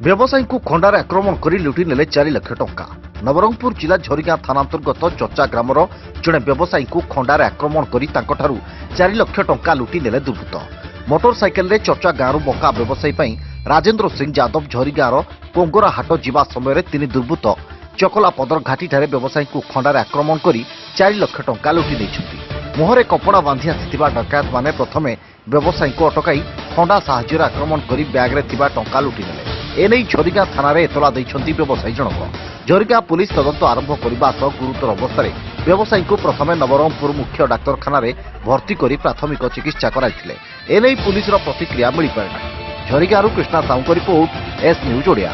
व्यवसायी को खंडार आक्रमण कर लुटि नेले 4 लाख टंका। नवरंगपुर जिला झरिगां थाना अंतर्गत चचा ग्रामर जड़े व्यवसायी को खंडार आक्रमण कर 4 लाख टंका लुटि नेले दुर्बृत्त। मोटरसाइकेल रे चचा गांव बंका व्यवसायी राजेंद्र सिंह यादव झरिगांर पोंगरा हाट जिबा समय 3 दुर्बृत्त चकला पदर घाटी ठारे व्यवसायी को खंडार आक्रमण कर 4 लाख टंका लुटि नेइछन्ति। मुहरे कपड़ा बांधि आसिथिबा डकायत माने प्रथमे व्यवसायी को अटकाई खंडा साहाय्य आक्रमण कर ब्याग रे थिबा टंका लुटि नेले। एने झरिगां थाना एतला दैछन्ति व्यवसायी जनक। झरिगां पुलिस तदंत आरंभ करने सह गुरुतर अवस्था व्यवसायी को प्रथमे नवरंगपुर मुख्य डाक्तरखाना भर्ती कर प्राथमिक चिकित्सा कराइथिले। एने पुलिस प्रतिक्रिया मिल पारिना। झरिगांरू Krishna Sahu report, S News Odia.